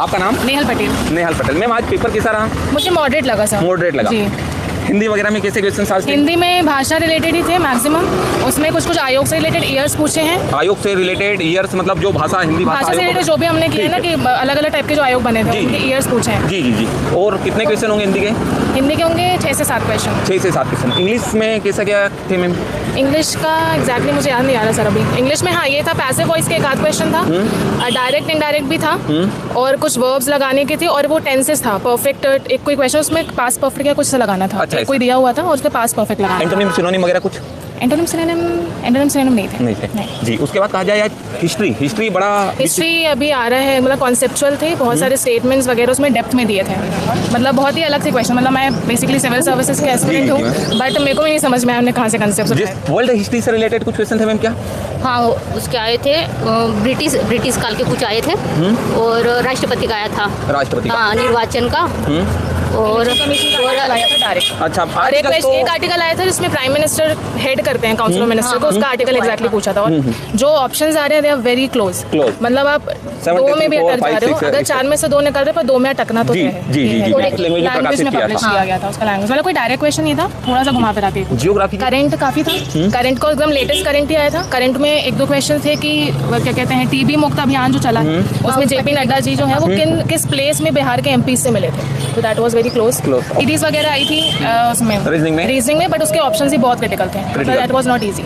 आपका नाम? नेहल पटेल। नेहल पटेल। मैम आज पेपर कैसा रहा? मुझे मॉडरेट लगा सर। मॉडरेट लगा जी। हिंदी वगैरह में कैसे क्वेश्चन आज? हिंदी में भाषा रिलेटेड ही थे मैक्सिमम। उसमें कुछ आयोग से रिलेटेड ईयर्स पूछे हैं। आयोग से रिलेटेड ईयर्स मतलब जो भाषा हिंदी भाषा से रिलेटेड जो भी हमने किया ना कि अलग अलग टाइप के जो आयोग बने थे उनके ईयर्स पूछे हैं। जी जी जी। और कितने क्वेश्चन होंगे हिंदी के? हिंदी के होंगे 6 से 7 क्वेश्चन। 6 से 7 क्वेश्चन। इंग्लिश में कैसा क्या थे मैम? इंग्लिश का एग्जैक्टली मुझे याद नहीं आ रहा सर अभी। इंग्लिश में हाँ ये था, पैसिव वॉइस के एक आध क्वेश्चन था, डायरेक्ट इनडायरेक्ट भी था, और कुछ वर्ब्स लगाने की थी, और वो टेंसेस था। परफेक्ट एक कोई क्वेश्चन उसमें पास परफेक्ट या कुछ से लगाना था। अच्छा, कोई दिया हुआ था और उसमें पास परफेक्ट लगाना। एंटोनिम सिनोनिम वगैरह कुछ? एंटोनिम सिनोनिम नहीं थे। नहीं थे। जी। उसके बाद कहा जाए हिस्ट्री बड़ा हिस्ट्री अभी आ रहा है, मतलब कॉन्सेप्चुअल थे, बहुत सारे स्टेटमेंट्स वगैरह उसमें डेप्थ में दिए थे, मतलब बहुत ही अलग थे क्वेश्चन। मतलब मैं बेसिकली सिविल सर्विसेज के एस्पिरेंट हूँ, बट मेरे को भी नहीं समझ में आया उन्होंने कहाँ से कॉन्सेप्ट उठाए। वर्ल्ड हिस्ट्री से रिलेटेड कुछ क्वेश्चन थे मैम क्या? हाँ उसके आए थे, ब्रिटिश काल के कुछ आए थे, और राष्ट्रपति का आया था। राष्ट्रपति का? हाँ, निर्वाचन का, और अच्छा। एक आर्टिकल आया था जिसमें प्राइम मिनिस्टर हेड करते हैं काउंसिल ऑफ मिनिस्टर को, उसका आर्टिकल एग्जैक्टली पूछा था। और जो ऑप्शंस आ रहे हैं दे आर वेरी क्लोज, मतलब आप 2 में भी अटक जा रहे हो। अगर 4 में से 2 निकल रहे पर 2 में अटकना तो है। लैंग्वेज में पब्लिश किया गया था उसका लैंग्वेज, मतलब कोई डायरेक्ट क्वेश्चन नहीं था, थोड़ा सा घुमा फिरा के। जियोग्राफी करंट काफी था। करंट को एकदम लेटेस्ट करंट ही आया था। करंट में 1-2 क्वेश्चन थे कि क्या कहते हैं, टीबी मुक्त अभियान जो चला है उसमें जेपी नड्डा जी जो है वो किस प्लेस में बिहार के एमपी से मिले थे, तो दैट वाज वेरी क्लोज। ईडीज वगैरह आई थी उसमें रीजनिंग में, बट उसके ऑप्शंस ही बहुत क्रिटिकल थे, तो दैट वाज नॉट इजी।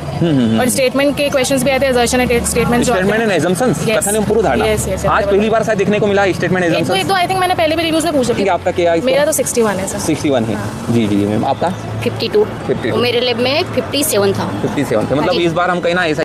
और स्टेटमेंट के क्वेश्चंस भी आए थे, असर्शन एंड स्टेटमेंट जो एंड असम्पशंस, कथन एवं पूर्वधारणा। आज पहली बार शायद देखने को मिला स्टेटमेंट एजम्पशंस। एक दो आई थिंक मैंने पहले भी रिव्यूज में पूछा था। आपका क्या है? मेरा तो 61 है सर। 61 है। जी जी मैम। आपका? 52। मेरे लैब में 57 था। 57 थे। मतलब इस बार हम कहीं ना ऐसा